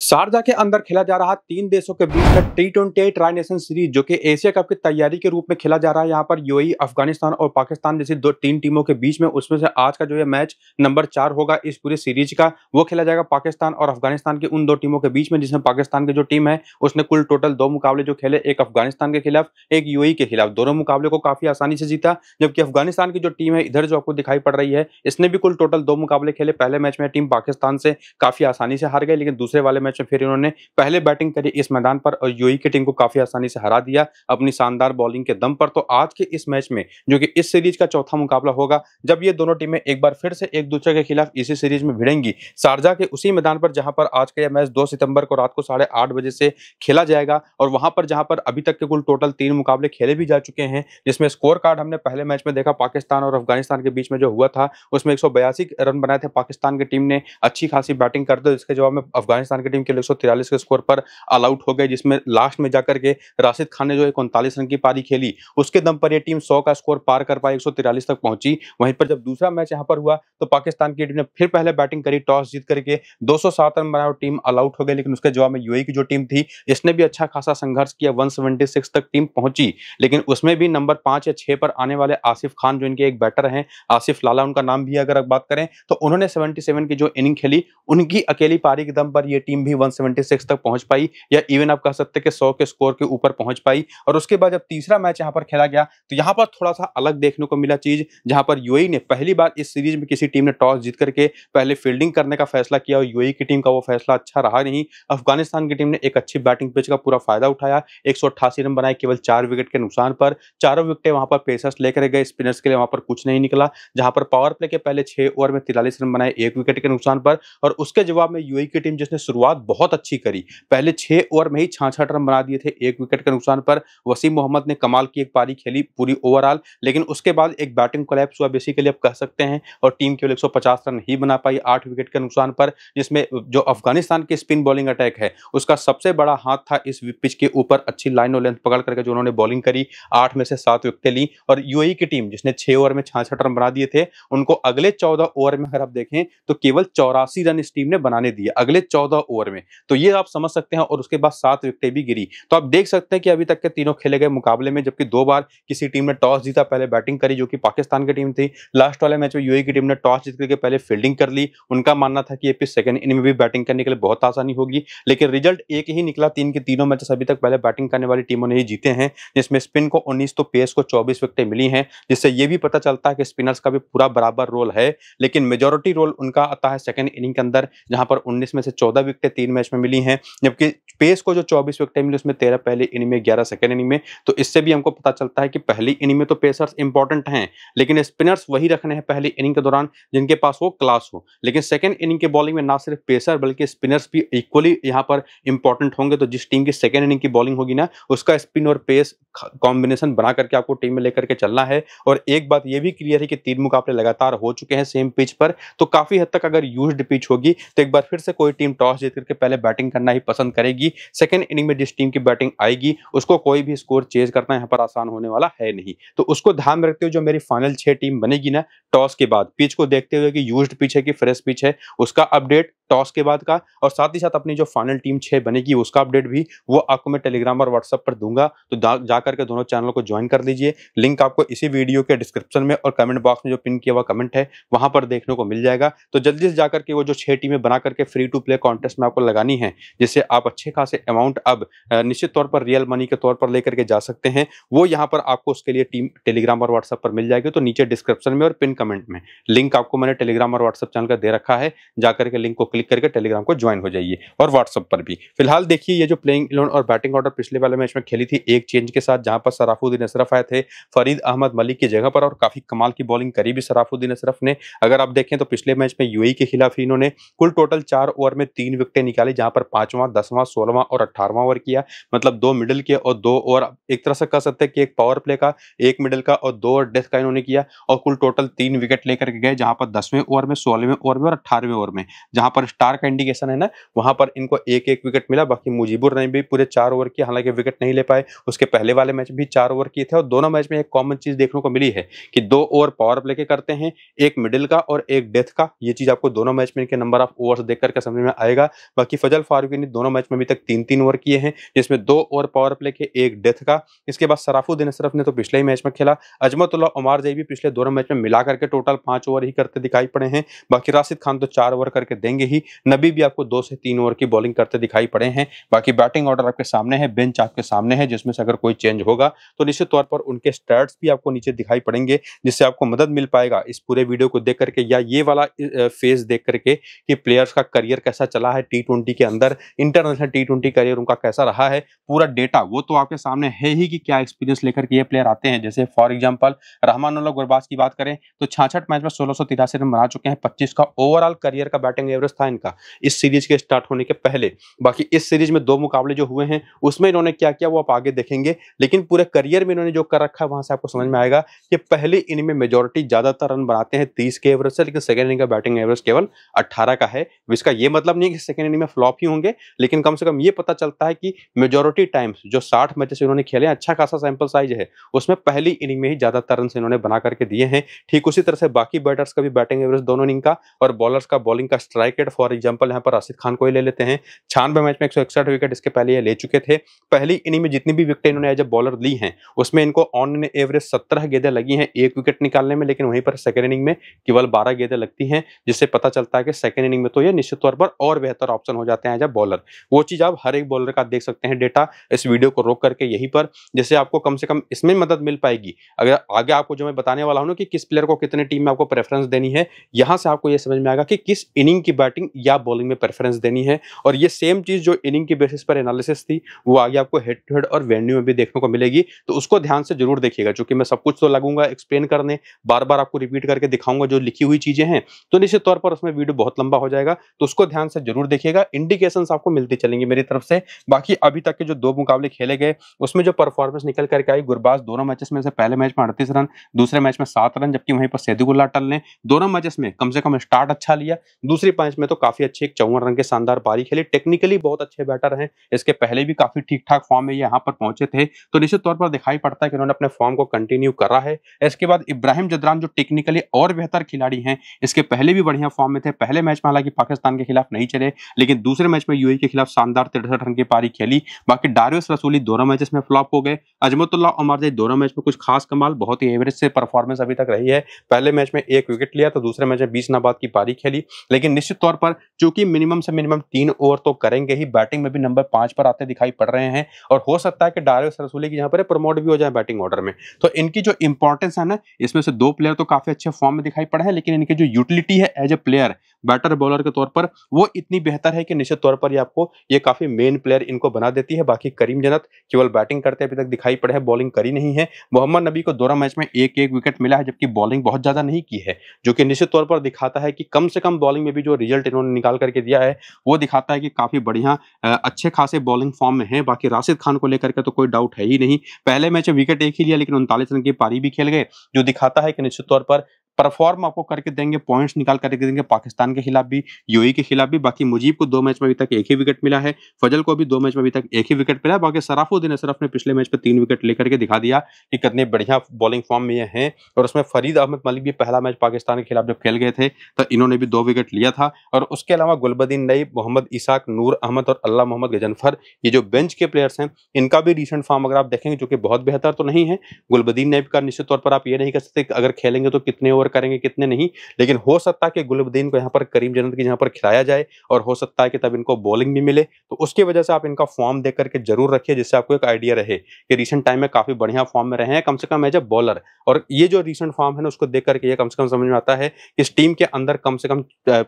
Sharjah के अंदर खेला जा रहा 3 देशों के बीच का T20 ट्राई नेशन सीरीज जो कि एशिया कप की तैयारी के रूप में खेला जा रहा है। यहाँ पर यूएई, अफगानिस्तान और पाकिस्तान जैसी तीन टीमों के बीच में, उसमें से आज का जो ये मैच नंबर 4 होगा इस पूरी सीरीज का, वो खेला जाएगा पाकिस्तान और अफगानिस्तान की उन दो टीमों के बीच में, जिसमें पाकिस्तान की जो टीम है उसने कुल टोटल 2 मुकाबले जो खेले, एक अफगानिस्तान के खिलाफ, एक यूएई के खिलाफ। दोनों मुकाबले को काफी आसानी से जीता, जबकि अफगानिस्तान की जो टीम है इधर जो आपको दिखाई पड़ रही है, इसने भी कुल टोटल 2 मुकाबले खेले। पहले मैच में टीम पाकिस्तान से काफी आसानी से हार गई, लेकिन दूसरे वाले मैच में फिर इन्होंने पहले बैटिंग करी इस मैदान पर और यूएई की टीम को काफी आसानी से हरा दिया अपनी शानदार बॉलिंग के दम पर। तो आज के इस मैच में, जो कि इस सीरीज का चौथा मुकाबला होगा, जब ये दोनों टीमें एक बार फिर से एक दूसरे के खिलाफ इसी सीरीज में भिड़ेंगी, शारजा के उसी मैदान पर जहां पर आज का यह मैच 2 सितंबर को रात को 8:30 बजे से खेला जाएगा। और वहां पर जहां पर अभी तक के कुल टोटल 3 मुकाबले खेले भी जा चुके हैं, जिसमें स्कोर कार्ड हमने पहले मैच में देखा पाकिस्तान और अफगानिस्तान के बीच में जो हुआ था, उसमें 182 रन बनाए थे पाकिस्तान की टीम ने, अच्छी खासी बैटिंग करते, इसके जवाब में अफगानिस्तान की टीम के 143 के स्कोर पर ऑल आउट हो गए, जिसमें लास्ट में जाकर के राशिद खान ने जो 39 रन की पारी खेली, उसके दम पर यह टीम 100 का स्कोर पार कर पाई, 143 तक पहुंची। वहीं पर जब दूसरा मैच यहां पर हुआ तो पाकिस्तान की टीम ने फिर पहले बैटिंग करी, टॉस जीत करके 207 रन बनाए और टीम ऑल आउट हो गई, लेकिन उसके जवाब में यूएई की जो टीम थी इसने भी अच्छा खासा संघर्ष किया, 176 तक टीम पहुंची, लेकिन उसमें भी नंबर 5 या 6 पर आने वाले आसिफ खान, जो इनके एक बैटर हैं, आसिफ लाला उनका नाम भी अगर बात करें, तो उन्होंने 77 की जो इनिंग खेली, उनकी अकेली पारी के दम पर यह टीम भी 176 तक पहुंच पाई, या इवन आप कह सकते हैं कि 100 के स्कोर के ऊपर पहुंच पाई। और उसके बाद जब तीसरा मैच यहां पर खेला गया तो यहां पर थोड़ा सा अलग देखने को मिला चीज, जहां पर यूएई ने पहली बार इस सीरीज में किसी टीम ने टॉस जीत करके पहले फील्डिंग करने का फैसला किया, और यूएई की टीम का वो फैसला अच्छा रहा नहीं। अफगानिस्तान की टीम ने एक अच्छी बैटिंग पिच का पूरा फायदा उठाया, 188 रन बनाए केवल 4 विकेट के नुकसान पर। चारों विकेटें वहां पर पेसर्स लेकर गए, स्पिनर्स के लिए वहां पर कुछ नहीं निकला, जहां पर पावर प्ले के पहले 6 ओवर में 43 रन बनाए 1 विकेट के नुकसान पर। और उसके जवाब में यूएई की टीम, जिसने शुरुआत बहुत अच्छी करी, पहले 6 ओवर में ही 66 रन बना दिए थे 1 विकेट के नुकसान पर। वसीम मोहम्मद ने कमाल की एक पारी खेली पूरी ओवरऑल, लेकिन उसके बाद एक बैटिंग कोलैप्स हुआ बेसिकली आप कह सकते हैं, और टीम केवल 150 रन ही बना पाई 8 विकेट के नुकसान पर, जिसमें जो अफगानिस्तान की स्पिन बॉलिंग अटैक है उसका सबसे बड़ा हाथ था इस पिच के ऊपर। अच्छी लाइन और लेंथ पकड़ करके जो उन्होंने बॉलिंग करी, 8 में से 7 विकेटें ली। और यूएई की टीम, जिसने 6 ओवर में 66 रन बना दिए थे, उनको अगले 14 ओवर में अगर आप देखें तो केवल 84 रन इस टीम ने बनाने दिए अगले 14 ओवर में। तो ये आप समझ सकते हैं, और उसके बाद 7 विकेटें भी गिरी। तो आप देख सकते हैं कि अभी तक के तीनों खेले गए मुकाबले में, जबकि 2 बार किसी टीम ने टॉस जीता, पहले बैटिंग करी, जो कि पाकिस्तान की टीम थी। लास्ट वाले मैच में यूएई की टीम ने टॉस जीत करके पहले फील्डिंग कर ली, उनका मानना था कि ये पिच सेकंड इनिंग में भी बैटिंग करने के लिए बहुत आसानी होगी, लेकिन रिजल्ट एक ही निकला। 3 के तीनों मैचेस अभी तक पहले बैटिंग करने वाली टीमों ने ही जीते हैं, जिसमें स्पिन को 19 तो पेस को 24 विकेटें मिली हैं, जिससे ये भी पता चलता है कि स्पिनर्स का भी पूरा बराबर रोल है, लेकिन मेजॉरिटी रोल उनका आता है सेकंड इनिंग के अंदर, जहां पर 19 में से 14 विकेटें 3 मैच में मिली हैं, जबकि पेस को जो 24 विकेटें मिली उसमें 13 पहले इनिंग में, 11 सेकंड इनिंग में। तो इससे भी हमको पता चलता है कि पहली इनिंग में तो पेसर्स इंपॉर्टेंट हैं, लेकिन स्पिनर्स वही रखने हैं पहली इनिंग के दौरान जिनके पास वो क्लास हो। लेकिन सेकंड इनिंग के बॉलिंग में ना सिर्फ पेसर बल्कि स्पिनर्स भी इक्वली यहां पर इंपॉर्टेंट होंगे। तो जिस टीम की सेकंड इनिंग की बॉलिंग होगी ना, उसका स्पिन और पेस कॉम्बिनेशन बना करके आपको टीम में लेकर के चलना है। और एक बात ये भी क्लियर है कि 3 मुकाबले लगातार हो चुके हैं सेम पिच पर, तो काफी हद तक अगर यूज्ड पिच होगी तो एक बार फिर से कोई टीम टॉस जीत करके पहले बैटिंग करना ही पसंद करेगी। सेकंड इनिंग में जिस टीम की बैटिंग आएगी उसको कोई भी स्कोर चेज करना यहाँ पर आसान होने वाला है नहीं। तो उसको ध्यान में रखते हुए जो मेरी फाइनल 6 टीम बनेगी ना, टॉस के बाद पिच को देखते हुए कि यूज्ड पिच है कि फ्रेश पिच है, उसका अपडेट टॉस के बाद का, और साथ ही साथ अपनी जो फाइनल टीम 6 बनेगी उसका अपडेट भी वो आपको मैं टेलीग्राम और व्हाट्सएप पर दूंगा। तो जाकर के दोनों चैनलों को ज्वाइन कर लीजिए, लिंक आपको इसी वीडियो के डिस्क्रिप्शन में और कमेंट बॉक्स में जो पिन किया हुआ कमेंट है वहां पर देखने को मिल जाएगा। तो जल्दी से जाकर के वो जो 6 टीमें बना करके फ्री टू प्ले कॉन्टेस्ट में आपको लगानी है, जिससे आप अच्छे खासे अमाउंट अब निश्चित तौर पर रियल मनी के तौर पर लेकर के जा सकते हैं, वो यहाँ पर आपको उसके लिए टीम टेलीग्राम और व्हाट्सएप पर मिल जाएगी। तो नीचे डिस्क्रिप्शन में और पिन कमेंट में लिंक आपको मैंने टेलीग्राम और व्हाट्सएप चैनल का दे रखा है, जाकर के लिंक को क्लिक करके टेलीग्राम को ज्वाइन हो जाइए, और व्हाट्सएप पर भी। फिलहाल देखिए ये जो प्लेइंग 11 और बैटिंग ऑर्डर पिछले वाले मैच में खेली थी एक चेंज के साथ, जहां पर सराफुद्दीन अशरफ आए थे फरीद अहमद मलिक की जगह पर, और काफी कमाल की बॉलिंग करी भी सराफुद्दीन अशरफ ने। अगर आप देखें तो पिछले मैच में यूएई के खिलाफ ही इन्होंने कुल टोटल 4 ओवर में 3 विकेटें निकाली, जहां पर 5वां, 10वां, 16वां और 18वां ओवर किया, मतलब 2 मिडिल के और 2 ओवर, एक तरह से कह सकते हैं कि एक पावर प्ले का, एक मिडिल का और 2 ओवर डेथ का इन्होंने किया, और कुल टोटल 3 विकेट लेकर के गए, जहां पर 10वें ओवर में, 16वें ओवर में और 18वें ओवर में, जहां पर स्टार का इंडिकेशन है ना, वहां पर इनको एक एक विकेट मिला। बाकी मुजीबुर ने भी पूरे 4 ओवर किए, हालांकि विकेट नहीं ले पाए। उसके पहले वाले मैच भी 4 ओवर किए थे, और दोनों मैच में एक कॉमन चीज देखने को मिली है कि 2 ओवर पावर प्ले के करते हैं, एक मिडिल का और एक डेथ का। ये चीज आपको दोनों मैच में इनके नंबर ऑफ ओवर्स देख करके समझ में आएगा। बाकी फजल फारूकी ने दोनों मैच में अभी तक 3-3 ओवर किए हैं, जिसमें 2 ओवर पावर प्ले के, 1 डेथ का। इसके बाद सराफुद्दीन अशरफ ने तो पिछले ही मैच में खेला। अजमतुल्लाह उमर जई भी पिछले दोनों मैच में मिलाकर के टोटल 5 ओवर ही करते दिखाई पड़े हैं। बाकी राशिद खान तो 4 ओवर करके देंगे ही। नबी भी आपको 2 से 3 ओवर की बॉलिंग करते दिखाई पड़े हैं। बाकी बैटिंग ऑर्डर आपके सामने है, बेंच आपके सामने है, जिसमें से अगर कोई चेंज होगा तो निश्चित तौर पर उनके स्टैट्स भी आपको नीचे दिखाई पड़ेंगे, जिससे आपको मदद मिल पाएगा इस पूरे वीडियो को देख करके या ये वाला फेज देख करके कि प्लेयर्स का करियर कैसा चला है टी20 के अंदर, इंटरनेशनल टी20 करियर उनका कैसा रहा है। पूरा डेटा वो तो आपके सामने है ही कि क्या एक्सपीरियंस लेकर के ये प्लेयर आते हैं। जैसे फॉर एग्जांपल रहमानुल्लाह गुरबाज की बात करें तो 66 मैच में 1683 रन बना चुके हैं, 25 का ओवरऑल करियर का बैटिंग एवरेज था इनका इस सीरीज के स्टार्ट होने के पहले। बाकी इस सीरीज में 2 मुकाबले जो हुए हैं उसमें इन्होंने क्या किया वो आप आगे देखेंगे, लेकिन पूरे करियर में इन्होंने जो कर रखा है वहां से आपको समझ में आएगा कि पहली इनिंग में मेजॉरिटी ज्यादातर रन बनाते हैं 30 के एवरेज से, लेकिन सेकंड इनिंग का बैटिंग एवरेज केवल 18 का है। इसका ये मतलब नहीं कि सेकंड इनिंग में फ्लॉप ही होंगे, लेकिन कम से कम ये पता चलता है कि मेजॉरिटी टाइम्स जो 60 मैचेस इन्होंने खेले, अच्छा खासा सैंपल साइज है, उसमें पहली इनिंग में ही ज्यादातर रन इन्होंने बना करके दिए हैं। ठीक उसी तरह से बाकी बैटर्स का भी बैटिंग एवरेज दोनों इनिंग का और बॉलर्स का बॉलिंग का स्ट्राइक रेट, फॉर एग्जांपल यहाँ पर राशिद खान को ही ले लेते हैं, 96 मैच में 161 विकेट इसके पहले ये ले चुके थे। पहली इनिंग में जितनी भी विकेट इन्होंने एज ए बॉलर ली हैं उसमें इनको ऑन एवरेज 17 गेंदें लगी हैं 1 विकेट निकालने में, लेकिन वहीं पर सेकंड इनिंग में केवल 12 गेंदें लगती हैं, जिससे पता चलता है कि सेकंड इनिंग में तो ये निश्चित तौर पर और बेहतर ऑप्शन हो जाते हैं एज ए बॉलर। वो चीज आप हर एक बॉलर का देख सकते हैं डेटा इस वीडियो को रोक करके यहीं पर, जिससे आपको कम से कम इसमें मदद मिल पाएगी। अगर आगे आपको जो मैं बताने वाला हूं ना कि किस प्लेयर को कितने टीम में आपको प्रेफरेंस देनी है, यहां से आपको यह समझ में आएगा कि किस इनिंग की बैटिंग या बॉलिंग में प्रेफरेंस देनी है। और ये सेम चीज जो इनिंग के बेसिस पर एनालिसिस थी वो आगे आपको हेड टू हेड और वेन्यू में भी देखने को मिलेगी, तो उसको ध्यान से जरूर देखिएगा। क्योंकि मैं सब कुछ तो लगूंगा एक्सप्लेन करने, बार बार आपको रिपीट करके दिखाऊंगा जो लिखी हुई चीजें हैं, तो निश्चित तौर पर उसमें वीडियो बहुत लंबा हो जाएगा, तो उसको ध्यान से जरूर देखिएगा। इंडिकेशंस आपको मिलती चलेंगी मेरी तरफ से। बाकी अभी तक के जो 2 मुकाबले खेले गए उसमें जो परफॉर्मेंस निकल करके आई, गुरबाज दोनों मैचेस में से पहले मैच में 38 रन, दूसरे मैच में 7 रन, जबकि वहीं पर सैदुल्लाह अटल ने दोनों मैचेस में कम से कम स्टार्ट अच्छा लिया, दूसरी मैच में तो काफी अच्छे 54 रन के शानदार पारी खेली। टेक्निकली बहुत अच्छे बैटर हैं, इसके पहले भी काफी ठीक ठाक फॉर्म में यहाँ पर पहुंचे थे, तो निश्चित तौर पर दिखाई पड़ता है कि उन्होंने अपने फॉर्म को कंटिन्यू करा है। इसके बाद इब्राहिम जदरान जो टेक्निकली और बेहतर खिलाड़ी हैं, इसके पहले भी बढ़िया फॉर्म में थे। पहले मैच में हालांकि पाकिस्तान के खिलाफ नहीं चले, लेकिन दूसरे मैच में यूएई के खिलाफ शानदार 63 रन की पारी खेली। बाकी डारियस रसूली दोनों मैचेस में फ्लॉप हो गए। अजमतुल्लाह उमर जई दोनों मैच में कुछ खास कमाल, बहुत ही एवरेज से परफॉर्मेंस अभी तक रही है। पहले मैच में 1 विकेट लिया तो दूसरे मैच में 20 नाबाद की पारी खेली, लेकिन निश्चित तौर पर चूंकि मिनिमम से मिनिमम 3 ओवर तो करेंगे ही, बैटिंग में भी नंबर 5 पर आते दिखाई पड़ रहे हैं, और हो सकता है कि डारियस रसूली की यहाँ पर प्रमोट भी हो जाए बैटिंग ऑर्डर में। तो इनकी जो इंपॉर्टेंस है ना, इसमें से 2 प्लेयर तो काफी अच्छे फॉर्म में दिखाई पड़े हैं, लेकिन इनकी जो यूटिलिटी है as a player batter bowler के तौर पर वो इतनी बेहतर है कि निश्चित तौर पर ये आपको ये काफी मेन प्लेयर इनको बना देती है। बाकी करीम जन्नत केवल बैटिंग करते अभी तक दिखाई पड़े हैं, बॉलिंग करी नहीं है। मोहम्मद नबी को दोनों मैच में 1-1 विकेट मिला है, जबकि बॉलिंग बहुत ज्यादा नहीं की है, जो कि निश्चित तौर पर दिखाता है कि कम से कम बॉलिंग में भी जो रिजल्ट इन्होंने निकाल करके दिया है वो दिखाता है कि काफी बढ़िया अच्छे खासे बॉलिंग फॉर्म में है। बाकी राशिद खान को लेकर के तो कोई डाउट है ही नहीं, पहले मैच में विकेट 1 ही लिया, लेकिन 39 रन की पारी भी खेल गए, जो दिखाता है कि निश्चित तौर पर परफॉर्म आपको करके देंगे, पॉइंट्स निकाल करके देंगे पाकिस्तान के खिलाफ भी, यूएई के खिलाफ भी। बाकी मुजीब को 2 मैच में अभी तक 1 ही विकेट मिला है, फजल को भी 2 मैच में अभी तक 1 ही विकेट मिला है। बाकी सराफुद्दीन अशरफ ने पिछले मैच में 3 विकेट लेकर के दिखा दिया कि कितने बढ़िया बॉलिंग फॉर्म में ये हैं। और उसमें फरीद अहमद मलिक भी पहला मैच पाकिस्तान के खिलाफ जब खेल गए थे तो इन्होंने भी 2 विकेट लिया था। और उसके अलावा गुलबदीन नईब, मोहम्मद इसाक, नूर अहमद और अल्लाह मोहम्मद गजनफर, ये जो बेंच के प्लेयर्स हैं, इनका भी रिसेंट फॉर्म अगर आप देखेंगे जो कि बहुत बेहतर तो नहीं है। गुलबदीन नईब का निश्चित तौर पर आप ये नहीं कह सकते अगर खेलेंगे तो कितने ओवर करेंगे कितने नहीं, लेकिन हो सकता है कि गुलबदीन को यहाँ पर करीम जन्नत की यहाँ पर खिलाया जाए, और हो सकता है कि तब इनको बॉलिंग भी मिले, तो उसकी वजह से आप इनका फॉर्म देख करके जरूर रखिए, जिससे आपको एक आइडिया रहे कि रिसेंट टाइम में काफी बढ़िया फॉर्म में रहे हैं कम से कम एज ए बॉलर। और ये जो रिसेंट फॉर्म है ना उसको देख करके ये कम से कम समझ में आता है कि इस टीम के अंदर कम से कम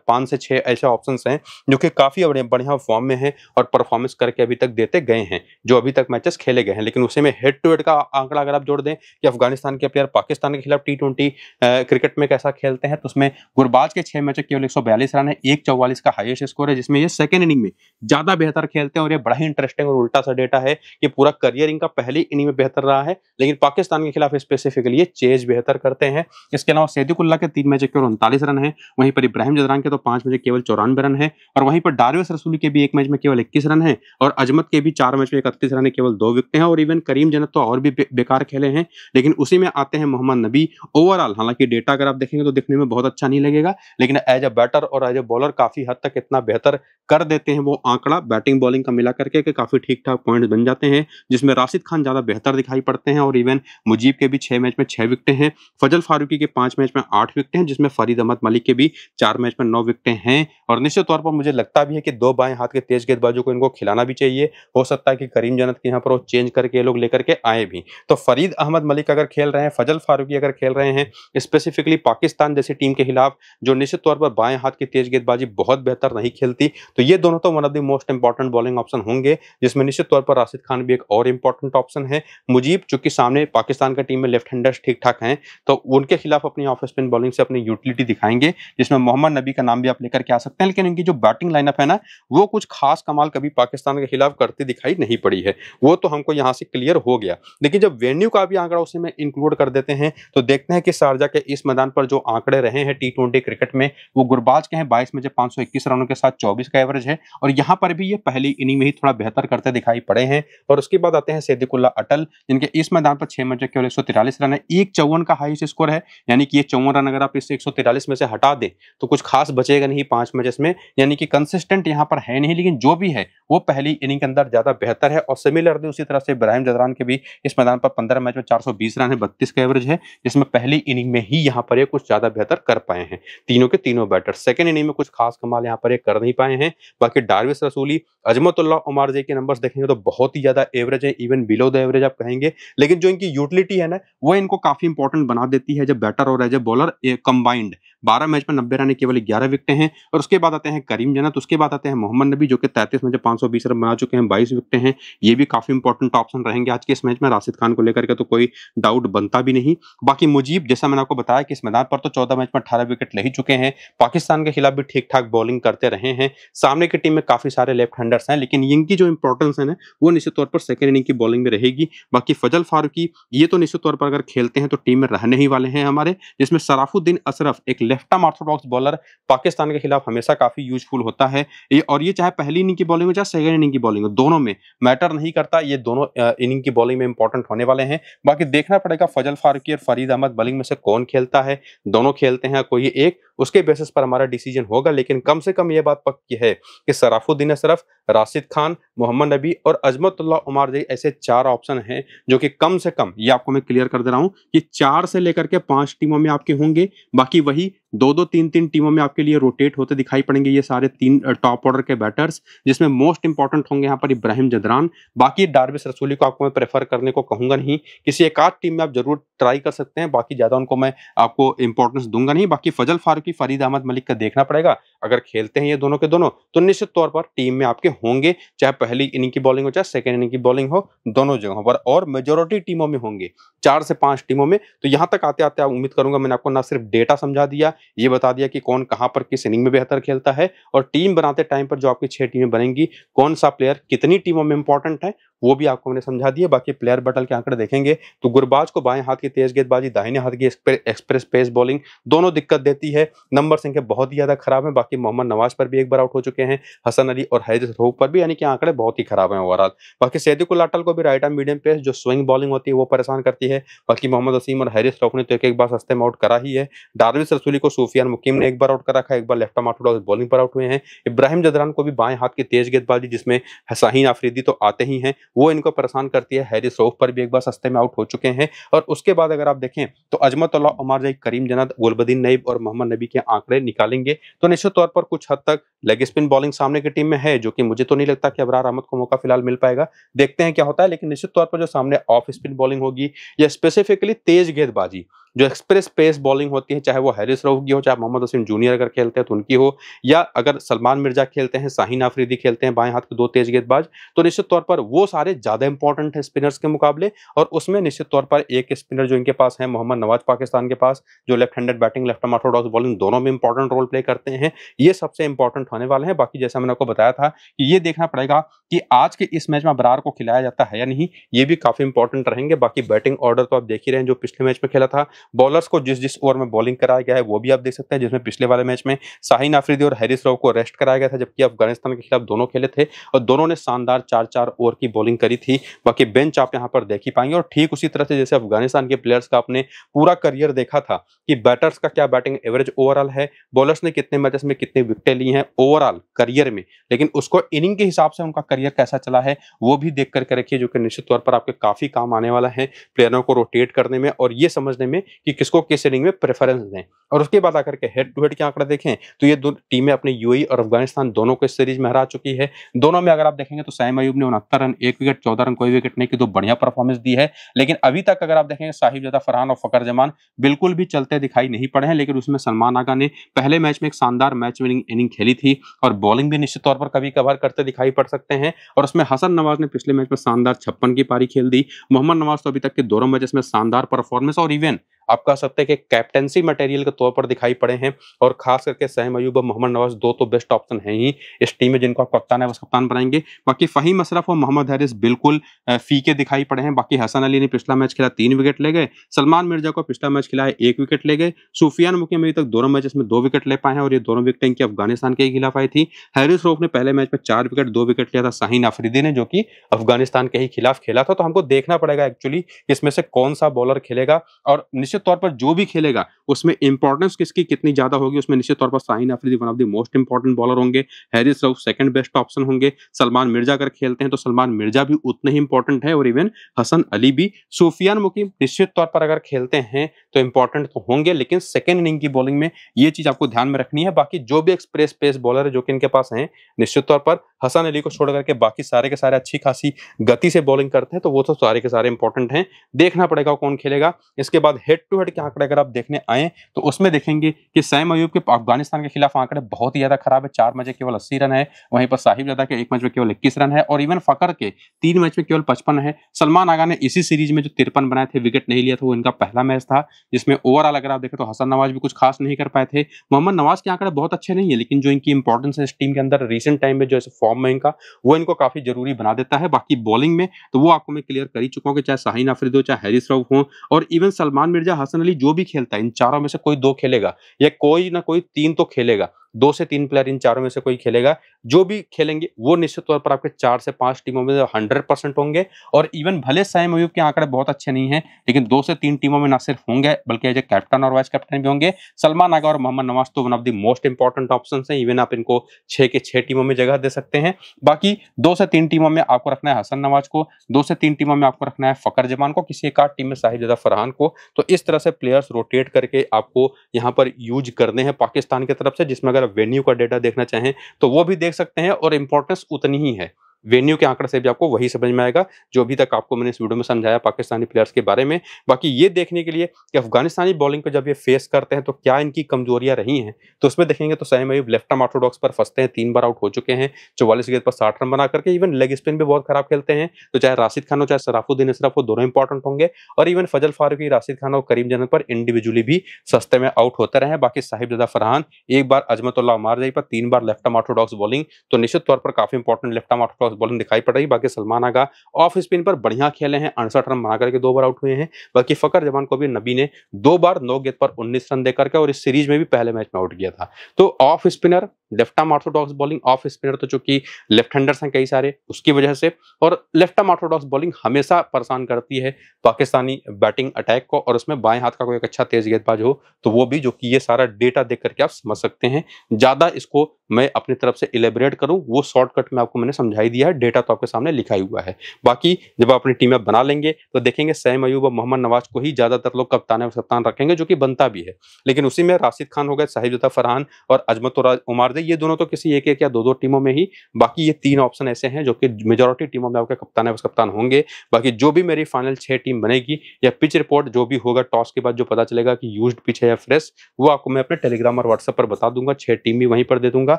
5 से 6 ऐसे ऑप्शन हैं जो कि काफी बढ़िया फॉर्म में है और परफॉर्मेंस करके अभी तक देते गए हैं, जो अभी तक मैचेस खेले गए हैं। लेकिन उसी में हेड टू हेड का आंकड़ा अगर आप जोड़ दें कि अफगानिस्तान के प्लेयर पाकिस्तान के खिलाफ टी20 क्रिकेट में कैसा खेलते हैं, तो उसमें गुरबाज के 6 मैच केवल 142 रन है, 144 का हाईएस्ट स्कोर है, जिसमें ये सेकंड इनिंग में ज्यादा बेहतर खेलते हैं। और ये बड़ा ही इंटरेस्टिंग और उल्टा सा डेटा है कि पूरा करियर इनका पहली इनिंग में बेहतर रहा है, लेकिन पाकिस्तान के खिलाफ स्पेसिफिकली ये चेज बेहतर करते हैं। इसके अलावा सैदुल्लाह के 3 मैच केवल 39 रन है, वहीं पर इब्राहिम जदरान के तो 5 मैच केवल 94 रन है, और वहीं पर डारियस रसूली के भी 1 मैच में केवल 21 रन है, और अजमत के भी 4 मैच में 31 रन है, केवल 2 विकेट हैं। और इवन करीम जन्नत तो और भी बेकार खेले हैं। लेकिन उसी में आते हैं मोहम्मद नबी। ओवरऑल हालांकि डेटा अगर आप देखेंगे तो दिखने में बहुत अच्छा नहीं लगेगा, लेकिन एज अ बैटर और एज ए बॉलर काफी हद तक इतना बेहतर कर देते हैं वो आंकड़ा बैटिंग बॉलिंग का मिला करके कि काफी ठीक ठाक पॉइंट्स बन जाते हैं, जिसमें राशिद खान ज्यादा बेहतर दिखाई पड़ते हैं और इवन मुजीब के भी 6 मैच में 6 विकेटें हैं, फजल फारूकी के 5 मैच में 8 विकेटें हैं, जिसमें फरीद अहमद मलिक के भी 4 मैच में 9 विकेटें हैं। और निश्चित तौर पर मुझे लगता भी है कि दो बाएं हाथ के तेज गेंदबाजों को इनको खिलाना भी चाहिए। हो सकता है कि करीम जन्नत के यहाँ पर वो चेंज करके ये लोग लेकर के आए भी। तो फरीद अहमद मलिक अगर खेल रहे हैं, फजल फारूकी अगर खेल रहे हैं, स्पेसिफिकली पाकिस्तान जैसी टीम के खिलाफ जो निश्चित तौर पर बाएं हाथ की तेज गेंदबाजी बहुत बेहतर नहीं खेलती, तो ये दोनों तो one of the most important bowling option होंगे, जिसमें निश्चित तौर पर राशिद खान भी एक और इंपॉर्टेंट ऑप्शन है। मुजीब चूंकि सामने पाकिस्तान का टीम में लेफ्ट हैंडर्स ठीक ठाक हैं, तो उनके खिलाफ अपनी ऑफ स्पिन बॉलिंग से अपनी यूटिलिटी दिखाएंगे, जिसमें मोहम्मद नबी का नाम भी आप लेकर के आ सकते हैं। लेकिन इनकी जो बैटिंग लाइनअप है ना, वो कुछ खास कमाल कभी पाकिस्तान के खिलाफ करती दिखाई नहीं पड़ी है, वो तो हमको यहाँ से क्लियर हो गया। लेकिन जब वेन्यू का भी आंकड़ा उसी में इंक्लूड कर देते हैं, तो देखते हैं कि शारजा के इस मैदान पर जो आंकड़े रहे हैं T20 क्रिकेट में, वो गुरबाज के हैं। 22 में 521 रनों के साथ 24 का एवरेज है, और यहाँ पर भी ये पहली इनिंग में ही थोड़ा बेहतर करते दिखाई पड़े हैं। और उसके बाद आते हैं सिद्दीकुल्ला अटल, जिनके इस मैदान पर 6 मैच केवल 143 रन है, 154 का हाईएस्ट स्कोर है, यानी कि ये 54 रन अगर आप इस 143 में से हटा दें तो कुछ खास बचेगा नहीं 5 मैचेस में, यानी कि कंसिस्टेंट यहाँ पर है नहीं, लेकिन जो भी है वो पहली इनिंग के अंदर ज्यादा बेहतर है। और सिमिलरली उसी तरह से इब्राहिम जदरान के भी इस मैदान पर 15 मैच में 420 रन है, 32 का एवरेज है, जिसमें पहली इनिंग में ही यहाँ पर ये कुछ ज्यादा बेहतर कर पाए हैं तीनों के तीनों बैटर। सेकंड इनिंग में कुछ खास कमाल यहाँ पर ये कर नहीं पाए हैं। बाकी डार्विश रसूली, अजमतुल्ला उमारजे के नंबर्स देखेंगे तो बहुत ही ज्यादा एवरेज है, इवन बिलो द एवरेज आप कहेंगे, लेकिन जो इनकी यूटिलिटी है ना, वो इनको काफी इंपॉर्टेंट बना देती है जब बैटर और as a bowler combined. 12 match में 90 रन केवल 11 विकेटें हैं। और उसके बाद आते हैं करीम जन्नत, उसके बाद आते हैं मोहम्मद नबी, जो कि 33 में 520 रन बना चुके हैं, 22 विकेटें हैं, ये भी काफी इंपॉर्टेंट ऑप्शन रहेंगे आज के इस मैच में। राशिद खान को लेकर के तो कोई डाउट बनता भी नहीं। बाकी मुजीब, जैसा मैंने आपको बताया कि इस मैदान पर तो 14 मैच में 18 विकेट ले ही चुके हैं, पाकिस्तान के खिलाफ भी ठीक ठाक बॉलिंग करते रहे हैं। सामने की टीम में काफी सारे लेफ्ट हैंडर्स हैं, लेकिन इनकी जो इंपॉर्टेंस है ना, वो निश्चित तौर पर सेकंड इनिंग की बॉलिंग में रहेगी। बाकी फजल फारूकी, ये तो निश्चित तौर पर अगर खेलते हैं तो टीम में रहने ही वाले हैं हमारे, जिसमें सराफुद्दीन अशरफ, एक left arm Orthodox bowler, Pakistan के खिलाफ हमेशा काफी यूजफुल होता है। और ये चाहे पहली इनिंग की बॉलिंग हो चाहे सेकंड इनिंग की बॉलिंग हो, दोनों में मैटर नहीं करता, ये दोनों इनिंग की बॉलिंग में इंपॉर्टेंट होने वाले हैं। बाकी देखना पड़ेगा फजल फारूकी और फरीद अहमद बॉलिंग में से कौन खेलता है, दोनों खेलते हैं कोई एक, उसके बेसिस पर हमारा डिसीजन होगा। लेकिन कम से कम ये बात पक्की है कि सराफुद्दीन अशरफ, राशिद खान, मोहम्मद नबी और अजमतुल्ला उमारजे ऐसे 4 ऑप्शन हैं जो कि कम से कम, ये आपको मैं क्लियर कर दे रहा हूं कि 4 से लेकर के 5 टीमों में आपके होंगे। बाकी वही 2-2, 3-3 टीमों में आपके लिए रोटेट होते दिखाई पड़ेंगे ये सारे 3 टॉप ऑर्डर के बैटर्स, जिसमें मोस्ट इंपॉर्टेंट होंगे यहाँ पर इब्राहिम जदरान। बाकी डार्विश रसूली को आपको मैं प्रेफर करने को कहूंगा नहीं, किसी एक आध टीम में आप जरूर ट्राई कर सकते हैं, बाकी ज्यादा उनको मैं आपको इंपॉर्टेंस दूंगा नहीं। बाकी फजल फारूकी, फरीद अहमद मलिक का देखना पड़ेगा, अगर खेलते हैं ये दोनों के दोनों तो निश्चित तौर पर टीम में आपके होंगे, चाहे पहली इनिंग की बॉलिंग हो चाहे सेकंड इनिंग की बॉलिंग हो, दोनों जगहों पर, और मेजोरिटी टीमों में होंगे 4 से 5 टीमों में। तो यहां तक आते आते उम्मीद करूंगा मैंने आपको ना सिर्फ डेटा समझा दिया, ये बता दिया कि कौन कहां पर किस इनिंग में बेहतर खेलता है, और टीम बनाते टाइम पर जो आपकी 6 टीमें बनेंगी, कौन सा प्लेयर कितनी टीमों में इंपॉर्टेंट है, वो भी आपको मैंने समझा दिया। बाकी प्लेयर बैटल के आंकड़े देखेंगे तो गुरबाज को बाएं हाथ की तेज गेंदबाजी, दाहिने हाथ की एक्सप्रेस पेस बॉलिंग दोनों दिक्कत देती है। नंबर संख्या बहुत ही ज्यादा खराब है। बाकी मोहम्मद नवाज पर भी एक बार आउट हो चुके हैं, हसन अली और हारिस रऊफ पर भी, यानी कि आंकड़े बहुत ही खराब हैं ओवरऑल। बाकी सिद्दीकुल्ला अटल को भी राइट आर्म मीडियम पेस जो स्विंग बॉलिंग होती है वो परेशान करती है। बाकी मोहम्मद वसीम और हारिस रऊफ ने तो एक बार सस्ते में आउट करा ही है। डार्विश रसूली को सूफियान मुकीम ने एक बार आउट कर रखा है, एक बार लेफ्ट आर्म ऑर्थोडॉक्स बॉलिंग पर आउट हुए हैं। इब्राहिम जदरान को भी बाएं हाथ की तेज गेंदबाजी, जिसमें शाहीन आफरीदी तो आते ही हैं, वो इनको परेशान करती है। हारिस रऊफ पर भी एक बार सस्ते में आउट हो चुके हैं। और उसके बाद अगर आप देखें तो अजमतुल्ला उमारजे, करीम जन्नत, गुलबदीन नईब और मोहम्मद नबी के आंकड़े निकालेंगे तो निश्चित तौर पर कुछ हद तक लेग स्पिन बॉलिंग सामने की टीम में है, जो कि मुझे तो नहीं लगता कि अबरार अहमद को मौका फिलहाल मिल पाएगा, देखते हैं क्या होता है। लेकिन निश्चित तौर पर जो सामने ऑफ स्पिन बॉलिंग होगी या स्पेसिफिकली तेज गेंदबाजी जो एक्सप्रेस पेस बॉलिंग होती है, चाहे वो हारिस रऊफ की हो, चाहे मोहम्मद वसीम जूनियर अगर खेलते हैं तो उनकी हो, या अगर सलमान मिर्जा खेलते हैं, शाहीन आफरीदी खेलते हैं, बाएं हाथ के 2 तेज गेंदबाज, तो निश्चित तौर पर वो सारे ज्यादा इंपॉर्टेंट है स्पिनर्स के मुकाबले। और उसमें निश्चित तौर पर एक स्पिनर जो इनके पास है, मोहम्मद नवाज पाकिस्तान के पास, जो left handed batting, left arm Orthodox bowling दोनों में इंपॉर्टेंट रोल प्ले करते हैं, ये सबसे इंपॉर्टेंट होने वाले हैं। बाकी जैसा मैंने आपको बताया था कि ये देखना पड़ेगा कि आज के इस मैच में अबरार को खिलाया जाता है या नहीं, ये भी काफी इंपॉर्टेंट रहेंगे। बाकी बैटिंग ऑर्डर तो आप देख ही रहे हैं जो पिछले मैच में खेला था, बॉलर्स को जिस जिस ओवर में बॉलिंग कराया गया है वो भी आप देख सकते हैं, जिसमें पिछले वाले मैच में शाहीन अफरीदी और हैरिस राव को रेस्ट कराया गया था, जबकि अफगानिस्तान के खिलाफ दोनों खेले थे और दोनों ने शानदार 4-4 ओवर की बॉलिंग करी थी। बाकी बेंच आप यहाँ पर देख ही पाएंगे और ठीक उसी तरह से जैसे अफगानिस्तान के प्लेयर्स का आपने पूरा करियर देखा था कि बैटर्स का क्या बैटिंग एवरेज ओवरऑल है, बॉलर्स ने कितने मैचेस में कितनी विकेटें ली हैं ओवरऑल करियर में, लेकिन उसको इनिंग के हिसाब से उनका करियर कैसा चला है वो भी देख करके रखिए, जो कि निश्चित तौर पर आपके काफी काम आने वाला है प्लेयरों को रोटेट करने में और ये समझने में कि किसको किस इनिंग में प्रेफरेंस दें। और उसके बाद आकर के हेड टू हेड के आंकड़े देखें तो ये दो टीमें अपने यूएई और अफगानिस्तान दोनों को इस सीरीज में हरा चुकी है। दोनों में अगर आप देखेंगे तो सैम अयूब ने 69 रन, 1 विकेट, 14 रन, कोई विकेट नहीं की, तो बढ़िया परफॉर्मेंस दी है। लेकिन अभी तक अगर आप देखेंगे साहिबजादा फरहान और फकर जमान बिल्कुल भी चलते दिखाई नहीं पड़े हैं, लेकिन उसमें सलमान आगा ने पहले मैच में एक शानदार मैच विनिंग इनिंग खेली थी और बॉलिंग भी निश्चित तौर पर कभी कभार करते दिखाई पड़ सकते हैं। और उसमें हसन नवाज ने पिछले मैच में शानदार 56 की पारी खेल दी। मोहम्मद नवाज तो अभी तक के दोनों मैचेस में शानदार परफॉर्मेंस और इवन आप कह सकते हैं कि कैप्टेंसी मटेरियल के तौर पर दिखाई पड़े हैं और खास करके सैम अयूब और मोहम्मद नवाज दो तो बेस्ट ऑप्शन हैं ही इस टीम में, जिनको आप कप्तान है बस कप्तान बनाएंगे। बाकी फहीम अशरफ और मोहम्मद हारिस बिल्कुल फीके दिखाई पड़े हैं। बाकी हसन अली ने पिछला मैच खेला 3 विकेट ले गए, सलमान मिर्जा को पिछला मैच खिलाया 1 विकेट ले गए, सुफियान मुकीम अभी तक दोनों मैचेस में 2 विकेट ले पाए हैं और ये दोनों विकेटें इनकी अफगानिस्तान के खिलाफ आई थी। हैरिस रऊफ ने पहले मैच में 4 विकेट 2 विकेट लिया था शाहीन अफरीदी ने, जो कि अफगानिस्तान के ही खिलाफ खेला था। तो हमको देखना पड़ेगा एक्चुअली इसमें से कौन सा बॉलर खेलेगा और निश्चित तौर पर जो भी खेलेगा उसमें इंपॉर्टेंस किसकी कितनी ज्यादा होगी। उसमें निश्चित तौर पर Shaheen Afridi one of the most important bowler होंगे, Haris Rauf second best option होंगे, सलमान मिर्जा अगर खेलते हैं तो सलमान मिर्जा भी उतने ही इंपॉर्टेंट है और इवन हसन अली भी। सुफियान मुकीम निश्चित तौर पर अगर खेलते हैं तो इंपॉर्टेंट तो होंगे, लेकिन सेकंड इनिंग की बॉलिंग में ये चीज आपको ध्यान में रखनी है। बाकी जो भी एक्सप्रेस पेस बॉलर है जो कि इनके पास हैं, निश्चित तौर पर हसन अली को छोड़ करके बाकी सारे के सारे अच्छी खासी गति से बॉलिंग करते हैं, तो वो तो सारे के सारे इंपॉर्टेंट हैं। देखना पड़ेगा कौन खेलेगा। इसके बाद हेड टू हेड के आंकड़े अगर आप देखने आए तो उसमें देखेंगे कि सैम अयूब के अफगानिस्तान के खिलाफ आंकड़े बहुत ही ज्यादा खराब है। 4 मैच केवल 80 रन है, वहीं पर साहिबजादा के 1 मैच में केवल 21 रन है और इवन फकर के 3 मैच में केवल 55 है। सलमान आगा ने इसी सीरीज में जो 53 बनाए थे, विकेट नहीं लिया था, वो इनका पहला मैच था, जिसमें ओवरऑल अगर आप देखें तो हसन नवाज भी कुछ खास नहीं कर पाए थे। मोहम्मद नवाज के आंकड़े बहुत अच्छे नहीं है, लेकिन जो इनकी इंपॉर्टेंस है इस टीम के अंदर रिसेंट टाइम में जो फॉर्म में इनका, वो इनको काफी जरूरी बना देता है। बाकी बॉलिंग में तो वो आपको मैं क्लियर कर ही चुका हूं कि चाहे शाहीन अफरीदी हो, चाहे हैरिस रऊफ हो और इवन सलमान मिर्जा, हसन अली, जो भी खेलता है इन चारों में से कोई 2 खेलेगा या कोई ना कोई 3 तो खेलेगा। 2 से 3 प्लेयर इन चारों में से कोई खेलेगा। जो भी खेलेंगे वो निश्चित तौर पर आपके 4 से 5 टीमों में 100% होंगे। और इवन भले सैम अयूब के आंकड़े बहुत अच्छे नहीं हैं, लेकिन 2 से 3 टीमों में ना सिर्फ होंगे बल्कि एज ए कैप्टन और वाइस कैप्टन भी होंगे। सलमान आगा और मोहम्मद नवाज तो one of the most important option हैं, इवन आप इनको 6 के 6 टीमों में जगह दे सकते हैं। बाकी 2 से 3 टीमों में आपको रखना है हसन नवाज को, 2 से 3 टीमों में आपको रखना है फकर जमान को, किसी एक आध टीम में साहिबजादा फरहान को। तो इस तरह से प्लेयर्स रोटेट करके आपको यहाँ पर यूज करने हैं पाकिस्तान की तरफ से, जिसमें अगर वेन्यू का डेटा देखना चाहें तो वो भी देख सकते हैं और इंपॉर्टेंस उतनी ही है। वेन्यू के आंकड़े से भी आपको वही समझ में आएगा जो अभी तक आपको मैंने इस वीडियो में समझाया पाकिस्तानी प्लेयर्स के बारे में। बाकी ये देखने के लिए कि अफगानिस्तानी बॉलिंग को जब ये फेस करते हैं तो क्या इनकी कमजोरियां रही हैं, तो उसमें देखेंगे तो Sam Ayub left arm Orthodox पर फंसते हैं, 3 बार आउट हो चुके हैं, 44 गेंद पर 60 रन बना करके। इवन लेग स्पिन भी बहुत खराब खेलते हैं, तो चाहे राशिद खान हो चाहे सराफुद्दीन अशरफ हो, दोनों इंपॉर्टेंट होंगे। और इवन फजल फारूकी, राशिद खान और करीम जन्नत पर इंडिविजुअली भी सस्ते में आउट होते रहे। बाकी साहिबजादा फरहान, एक बार अजमतुल्लाह उमारजई पर, 3 बार लेफ्ट आर्म ऑर्थोडॉक्स बॉलिंग, तो निश्चित तौर पर काफी important left arm Orthodox bowling दिखाई पड़ रही। बाकी सलमान आगा ऑफ स्पिन पर बढ़िया खेले हैं, 68 रन बना करके 2 बार आउट हुए हैं। बाकी फकर जमान को भी नबी ने 2 बार 9 गेंद पर 19 रन देकर के और इस सीरीज में भी पहले मैच में आउट किया था। तो off spinner, left arm Orthodox bowling, off spinner तो चूंकि लेफ्ट हैंडर्स हैं कई सारे, उसकी वजह से, और लेफ्ट आर्म ऑर्थोडॉक्स बॉलिंग हमेशा परेशान करती है पाकिस्तानी बैटिंग अटैक को, और उसमें बाएं हाथ का कोई एक अच्छा तेज गेंदबाज हो तो वो भी, जो कि ये सारा डेटा देख करके आप समझ सकते हैं। ज्यादा इसको मैं अपनी तरफ से इलेबरेट करूं वो शॉर्टकट में आपको मैंने समझाई दिया है, डेटा तो आपके सामने लिखा ही हुआ है। बाकी जब आप अपनी टीमें बना लेंगे तो देखेंगे सैम अयूब और मोहम्मद नवाज को ही ज्यादातर लोग कप्तान रखेंगे, जो कि बनता भी है। लेकिन उसी में राशिद खान हो गए, साहिबजादा फरहान और अजमतुल्लाह उमारजई, ये दोनों तो किसी एक या 2 टीमों में ही। बाकी ये 3 ऑप्शन ऐसे हैं जो कि मेजॉरिटी टीमों में आपके कप्तान होंगे। बाकी जो भी मेरी फाइनल 6 टीम बनेगी या पिच रिपोर्ट जो भी होगा टॉस के बाद जो पता चलेगा कि यूज्ड पिच है या फ्रेश, वो आपको मैं अपने टेलीग्राम और व्हाट्सएप पर बता दूंगा। 6 टीम भी वहीं पर दे दूंगा।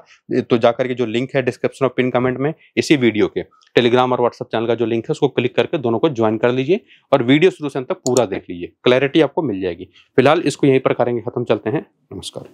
तो जाकर के जो लिंक है डिस्क्रिप्शन और पिन कमेंट में इसी वीडियो के टेलीग्राम और व्हाट्सएप चैनल का जो लिंक है उसको क्लिक करके दोनों को ज्वाइन कर लीजिए और वीडियो शुरू से अंत तक पूरा देख लीजिए, क्लैरिटी आपको मिल जाएगी। फिलहाल इसको यहीं पर करेंगे खत्म, चलते हैं, नमस्कार।